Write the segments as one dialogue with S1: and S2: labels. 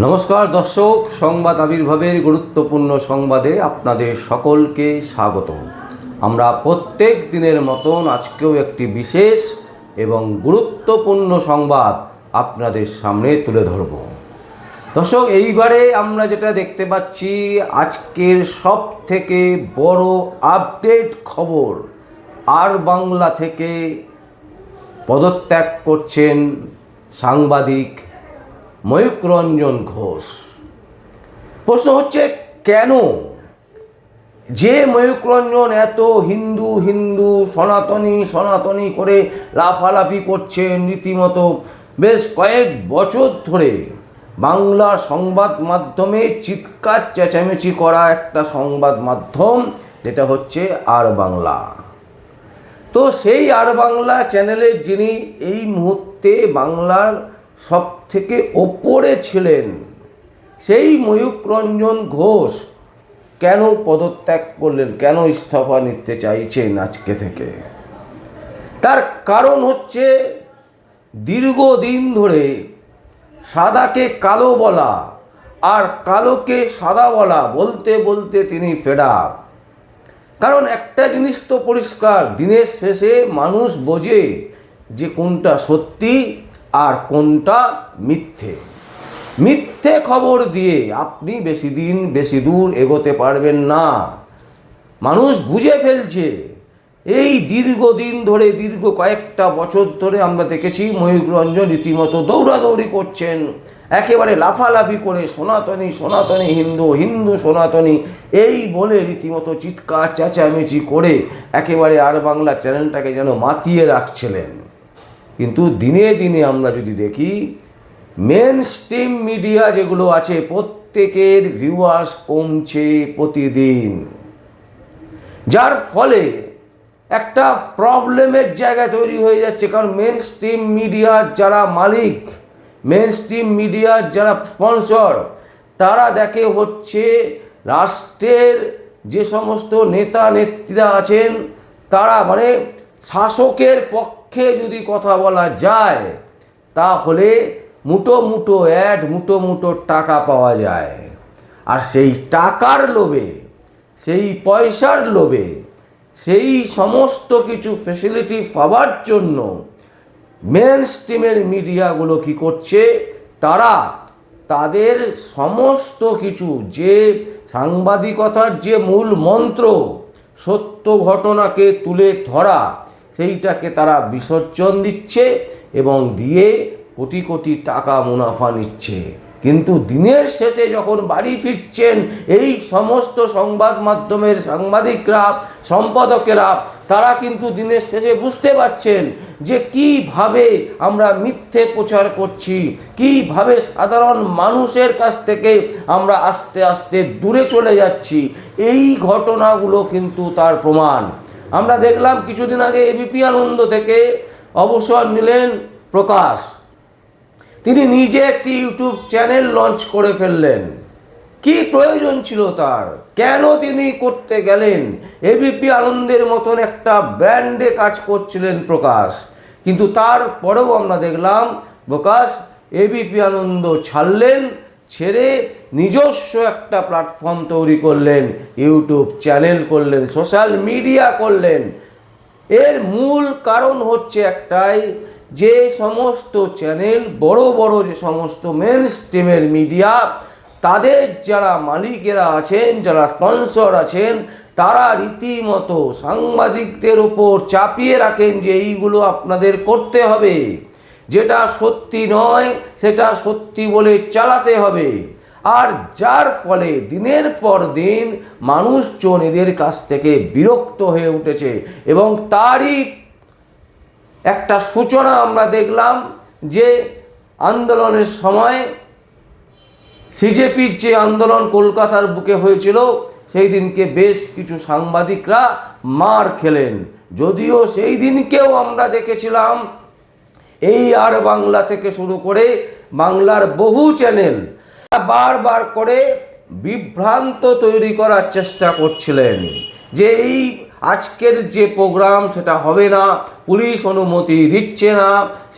S1: নমস্কার দর্শক, সংবাদ আবির্ভাবের গুরুত্বপূর্ণ সংবাদে আপনাদের সকলকে স্বাগত। আমরা প্রত্যেক দিনের মতন আজকেও একটি বিশেষ এবং গুরুত্বপূর্ণ সংবাদ আপনাদের সামনে তুলে ধরব। দর্শক, এইবারে আমরা যেটা দেখতে পাচ্ছি, আজকের সব থেকে বড় আপডেট খবর, আর বাংলা থেকে পদত্যাগ করছেন সাংবাদিক ময়ূক রঞ্জন ঘোষ। প্রশ্ন হচ্ছে, কেন? যে ময়ূক রঞ্জন এত হিন্দু হিন্দু সনাতনী সনাতনী করে লাফালাফি করছেন, রীতিমতো বেশ কয়েক বছর ধরে বাংলার সংবাদ মাধ্যমে চিৎকার চেঁচামেচি করা একটা সংবাদ মাধ্যম, যেটা হচ্ছে আর বাংলা। তো সেই আর বাংলা চ্যানেলের যিনি এই মুহূর্তে বাংলার সব থেকে ওপরে ছিলেন, সেই ময়ূক রঞ্জন ঘোষ কেন পদত্যাগ করলেন, কেন ইস্তফা নিতে চাইছেন আজকে থেকে? তার কারণ হচ্ছে, দীর্ঘদিন ধরে সাদাকে কালো বলা আর কালোকে সাদা বলা বলতে বলতে তিনি ফেড আপ। কারণ একটা জিনিস তো পরিষ্কার, দিনের শেষে মানুষ বোঝে যে কোনটা সত্যি আর কোনটা মিথ্যে। মিথ্যে খবর দিয়ে আপনি বেশি দূর এগোতে পারবেন না। মানুষ বুঝে ফেলছে। এই দীর্ঘদিন ধরে, দীর্ঘ কয়েকটা বছর ধরে আমরা দেখেছি ময়ূক রঞ্জন রীতিমতো দৌড়াদৌড়ি করছেন, একেবারে লাফালাফি করে সনাতনী সনাতনী হিন্দু হিন্দু সনাতনী এই বলে রীতিমতো চিৎকার চেঁচামেচি করে একেবারে আর বাংলা চ্যানেলটাকে যেন মাতিয়ে রাখছিলেন। কিন্তু দিনে দিনে আমরা যদি দেখি, মেন স্ট্রিম মিডিয়া যেগুলো আছে, প্রত্যেকের ভিউয়ার্স কমছে প্রতিদিন, যার ফলে একটা প্রবলেমের জায়গা তৈরি হয়ে যাচ্ছে। কারণ মেন স্ট্রিম মিডিয়ার যারা মালিক, মেন স্ট্রিম মিডিয়ার যারা স্পন্সর, তারা দেখে হচ্ছে রাষ্ট্রের যে সমস্ত নেতা নেত্রীরা আছেন, তারা মানে শাসকের পক্ষে যদি কথা বলা যায়, তাহলে মুটো মুটো অ্যাড, মুটো মুটো টাকা পাওয়া যায়। আর সেই টাকার লোভে, সেই পয়সার লোভে, সেই সমস্ত কিছু ফ্যাসিলিটি পাওয়ার জন্য মেন স্ট্রিমের মিডিয়াগুলো কি করছে, তারা তাদের সমস্ত কিছু, যে সাংবাদিকতার যে মূল মন্ত্র, সত্য ঘটনাকে তুলে ধরা, সেইটাকে তারা বিসর্জন দিচ্ছে এবং দিয়ে কোটি কোটি টাকা মুনাফা নিচ্ছে। কিন্তু দিনের শেষে যখন বাড়ি ফিরছেন এই সমস্ত সংবাদ মাধ্যমের সাংবাদিকরা, সম্পাদকেরা, তারা কিন্তু দিনের শেষে বুঝতে পারছেন যে কিভাবে আমরা মিথ্যে প্রচার করছি, কিভাবে সাধারণ মানুষের কাছ থেকে আমরা আস্তে আস্তে দূরে চলে যাচ্ছি। এই ঘটনাগুলো কিন্তু তার প্রমাণ। আমরা দেখলাম কিছুদিন আগে এবিপি আনন্দ থেকে অবসর নিলেন প্রকাশ। তিনি নিজে একটি ইউটিউব চ্যানেল লঞ্চ করে ফেললেন। কি প্রয়োজন ছিল তার? কেন তিনি করতে গেলেন? এবিপি আনন্দের মতন একটা ব্র্যান্ডে কাজ করছিলেন প্রকাশ, কিন্তু তারপরেও আমরা দেখলাম প্রকাশ এবিপি আনন্দ ছাড়লেন, ছেড়ে নিজস্ব একটা প্ল্যাটফর্ম তৈরি করলেন, ইউটিউব চ্যানেল করলেন, সোশ্যাল মিডিয়া করলেন। এর মূল কারণ হচ্ছে একটাই, যে সমস্ত চ্যানেল, বড় বড় যে সমস্ত মেন স্ট্রিমের মিডিয়া, তাদের যারা মালিকেরা আছেন, যারা স্পন্সর আছেন, তারা রীতিমতো সাংবাদিকদের উপর চাপিয়ে রাখেন যে এইগুলো আপনাদের করতে হবে, যেটা সত্যি নয় সেটা সত্যি বলে চালাতে হবে। আর যার ফলে দিনের পর দিন মানুষজন এদের কাছ থেকে বিরক্ত হয়ে উঠেছে। এবং তারই একটা সূচনা আমরা দেখলাম, যে আন্দোলনের সময় সিজেপির যে আন্দোলন কলকাতার বুকে হয়েছিল, সেই দিনকে বেশ কিছু সাংবাদিকরা মার খেলেন। যদিও সেই দিনকেও আমরা দেখেছিলাম এই আর বাংলা থেকে শুরু করে বাংলার বহু চ্যানেল বারবার করে বিভ্রান্ত তৈরি করার চেষ্টা করছিলেন যে এই আজকের যে প্রোগ্রাম সেটা হবে না, পুলিশ অনুমতি দিচ্ছে না,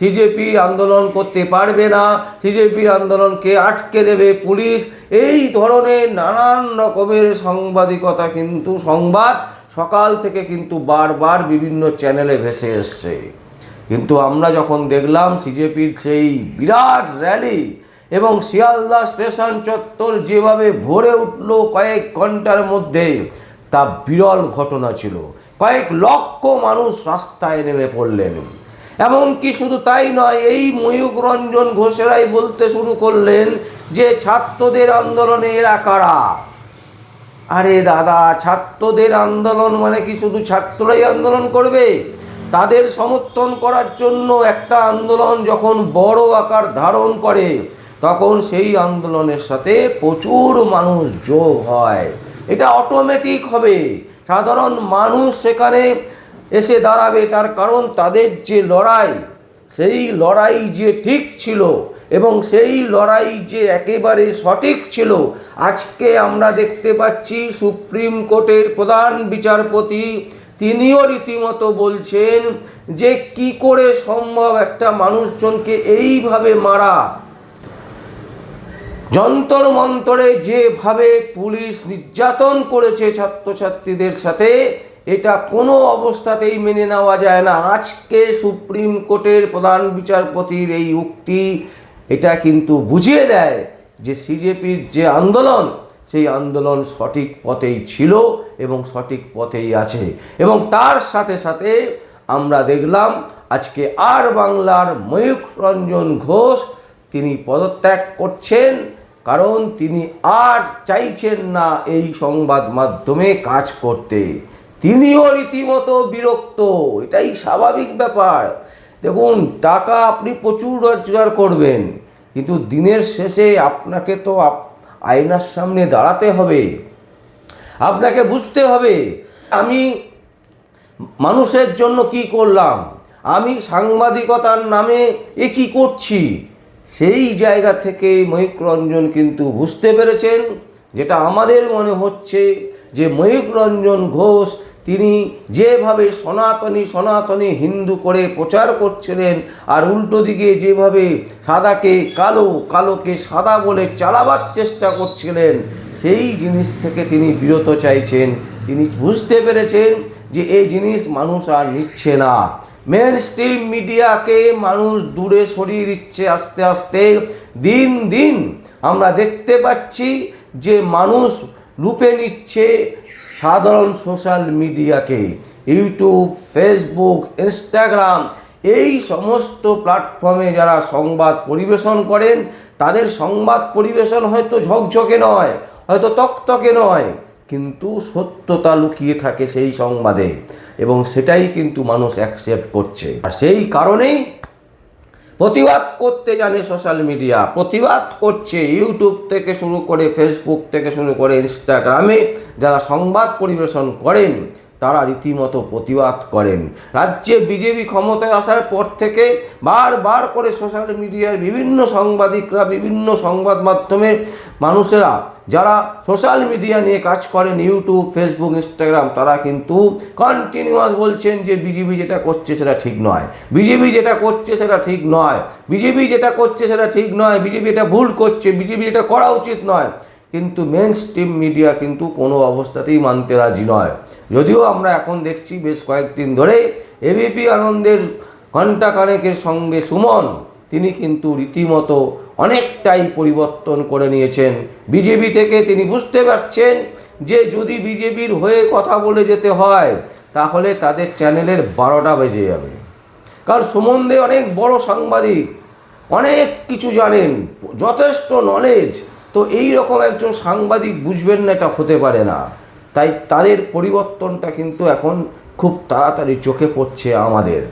S1: সিজেপি আন্দোলন করতে পারবে না, সিজেপির আন্দোলনকে আটকে দেবে পুলিশ, এই ধরনের নানান রকমের সাংবাদিকতা কিন্তু সংবাদ সকাল থেকে কিন্তু বারবার বিভিন্ন চ্যানেলে ভেসে এসছে। কিন্তু আমরা যখন দেখলাম সিজেপির সেই বিরাট র্যালি এবং শিয়ালদা স্টেশন চত্বর যেভাবে ভরে উঠল কয়েক ঘন্টার মধ্যে, তা বিরল ঘটনা ছিল। কয়েক লক্ষ মানুষ রাস্তায় নেমে পড়লেন। এমনকি শুধু তাই নয়, এই ময়ূখ রঞ্জন ঘোষেরাই বলতে শুরু করলেন যে ছাত্রদের আন্দোলনে এরা কারা। আরে দাদা, ছাত্রদের আন্দোলন মানে কি শুধু ছাত্ররাই আন্দোলন করবে? তাদের সমর্থন করার জন্য একটা আন্দোলন যখন বড় আকার ধারণ করে, তখন সেই আন্দোলনের সাথে প্রচুর মানুষ যোগ হয়। এটা অটোমেটিক হবে, সাধারণ মানুষ সেখানে এসে দাঁড়াবে। তার কারণ তাদের যে লড়াই, সেই লড়াই যে ঠিক ছিল এবং সেই লড়াই যে একেবারে সঠিক ছিল। আজকে আমরা দেখতে পাচ্ছি সুপ্রিম কোর্টের প্রধান বিচারপতি তিনিও রীতিমতো বলছেন যে কি করে সম্ভব একটা মানুষজনকে এইভাবে মারা। যন্তর মন্তরে যেভাবে পুলিশ নির্যাতন করেছে ছাত্রছাত্রীদের সাথে, এটা কোনো অবস্থাতেই মেনে নেওয়া যায় না। আজকে সুপ্রিম কোর্টের প্রধান বিচারপতির এই উক্তি এটা কিন্তু বুঝিয়ে দেয় যে সিজেপির যে আন্দোলন, সেই আন্দোলন সঠিক পথেই ছিল এবং সঠিক পথেই আছে। এবং তার সাথে সাথে আমরা দেখলাম আজকে আর বাংলার ময়ূখ রঞ্জন ঘোষ তিনি পদত্যাগ করছেন, কারণ তিনি আর চাইছেন না এই সংবাদ মাধ্যমে কাজ করতে। তিনিও রীতিমতো বিরক্ত। এটাই স্বাভাবিক ব্যাপার। দেখুন, টাকা আপনি প্রচুর রোজগার করবেন, কিন্তু দিনের শেষে আপনাকে তো আয়নার সামনে দাঁড়াতে হবে। আপনাকে বুঝতে হবে আমি মানুষের জন্য কি করলাম, আমি সাংবাদিকতার নামে এ কী করছি। সেই জায়গা থেকে ময়ূখ রঞ্জন কিন্তু বুঝতে পেরেছেন, যেটা আমাদের মনে হচ্ছে যে ময়ূখ রঞ্জন ঘোষ তিনি যেভাবে সনাতনী হিন্দু করে প্রচার করছিলেন, আর উল্টো দিকে যেভাবে সাদাকে কালো, কালোকে সাদা বলে চালাবার চেষ্টা করছিলেন, সেই জিনিস থেকে তিনি বিরত চাইছেন। তিনি বুঝতে পেরেছেন যে এই জিনিস মানুষ আর নিচ্ছে না। মেন স্ট্রিম মিডিয়াকে মানুষ দূরে সরিয়ে দিচ্ছে আস্তে আস্তে। দিন দিন আমরা দেখতে পাচ্ছি যে মানুষ রূপে নিচ্ছে সাধারণ সোশ্যাল মিডিয়াকে। ইউটিউব, ফেসবুক, ইনস্টাগ্রাম, এই সমস্ত প্ল্যাটফর্মে যারা সংবাদ পরিবেশন করেন, তাদের সংবাদ পরিবেশন হয়তো ঝকঝকে নয়, হয়তো তকতকে নয়, কিন্তু সত্যতা লুকিয়ে থাকে সেই সংবাদে, এবং সেটাই কিন্তু মানুষ অ্যাকসেপ্ট করছে। আর সেই কারণেই প্রতিবাদ করতে জানে সোশ্যাল মিডিয়া, প্রতিবাদ করছে। ইউটিউব থেকে শুরু করে, ফেসবুক থেকে শুরু করে, ইনস্টাগ্রামে যারা সংবাদ পরিবেশন করেন তারা রীতিমতো প্রতিবাদ করেন। রাজ্যে বিজেপি ক্ষমতায় আসার পর থেকে বারবার করে সোশ্যাল মিডিয়ার বিভিন্ন সাংবাদিকরা, বিভিন্ন সংবাদ মাধ্যমের মানুষেরা যারা সোশ্যাল মিডিয়া নিয়ে কাজ করেন, ইউটিউব, ফেসবুক, ইনস্টাগ্রাম, তারা কিন্তু কন্টিনিউয়াস বলছেন যে বিজেপি যেটা করছে সেটা ঠিক নয়, বিজেপি যেটা করছে সেটা ঠিক নয়, বিজেপি যেটা করছে সেটা ঠিক নয়, বিজেপি এটা ভুল করছে, বিজেপি এটা করা উচিত নয়। কিন্তু মেন স্ট্রিম মিডিয়া কিন্তু কোনো অবস্থাতেই মানতে রাজি নয়। যদিও আমরা এখন দেখছি বেশ কয়েকদিন ধরে এবিপি আনন্দের ঘণ্টাখানেকের সঙ্গে সুমন, তিনি কিন্তু রীতিমতো অনেকটাই পরিবর্তন করে নিয়েছেন বিজেপি থেকে। তিনি বুঝতে পারছেন যে যদি বিজেপির হয়ে কথা বলে যেতে হয় তাহলে তাদের চ্যানেলের 12টা বেজে যাবে। কারণ সুমন দে অনেক বড় সাংবাদিক, অনেক কিছু জানেন, যথেষ্ট নলেজ। তো এই রকম একজন সাংবাদিক বুঝবেন না, এটা হতে পারে না। তাই তাদের পরিবর্তনটা কিন্তু এখন খুব তাড়াতাড়ি চোখে পড়ছে আমাদের।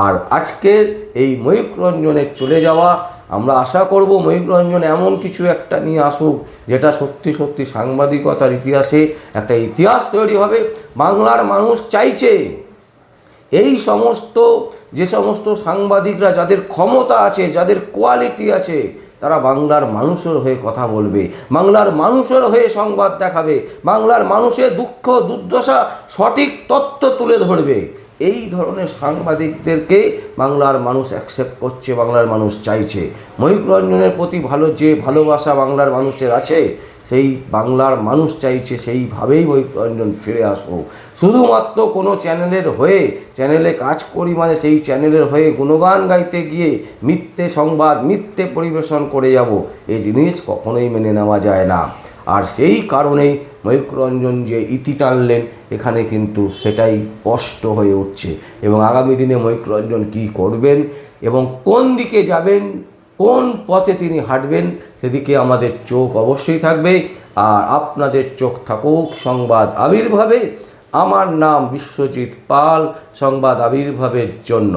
S1: আর আজকের এই ময়ূখ রঞ্জনের চলে যাওয়া, আমরা আশা করব ময়ূখ রঞ্জন এমন কিছু একটা নিয়ে আসুক যেটা সত্যি সত্যি সাংবাদিকতার ইতিহাসে একটা ইতিহাস তৈরি হবে। বাংলার মানুষ চাইছে এই সমস্ত যে সমস্ত সাংবাদিকরা, যাদের ক্ষমতা আছে, যাদের কোয়ালিটি আছে, তারা বাংলার মানুষের হয়ে কথা বলবে, বাংলার মানুষের হয়ে সংবাদ দেখাবে, বাংলার মানুষের দুঃখ দুর্দশা সঠিক তথ্য তুলে ধরবে। এই ধরনের সাংবাদিকদেরকে বাংলার মানুষ অ্যাকসেপ্ট করছে, বাংলার মানুষ চাইছে। ময়ূখ রঞ্জনের প্রতি যে ভালোবাসা বাংলার মানুষের আছে, সেই বাংলার মানুষ চাইছে সেইভাবেই ময়ূখ রঞ্জন ফিরে আসুক। শুধুমাত্র কোনো চ্যানেলের হয়ে, চ্যানেলে কাজ করি মানে সেই চ্যানেলের হয়ে গুণগান গাইতে গিয়ে মিথ্যে সংবাদ, মিথ্যে পরিবেশন করে যাব, এই জিনিস কখনোই মেনে নেওয়া যায় না। আর সেই কারণেই ময়ূখ রঞ্জন যে ইতি টানলেন, এখানে কিন্তু সেটাই স্পষ্ট হয়ে উঠছে। এবং আগামী দিনে ময়ূখ রঞ্জন কী করবেন এবং কোন দিকে যাবেন, কোন পথে তিনি হাঁটবেন, সেদিকে আমাদের চোখ অবশ্যই থাকবে। আর আপনাদের চোখ থাকুক সংবাদ আবির্ভাবে। আমার নাম বিশ্বজিৎ পাল, সংবাদ আবির্ভাবের জন্য।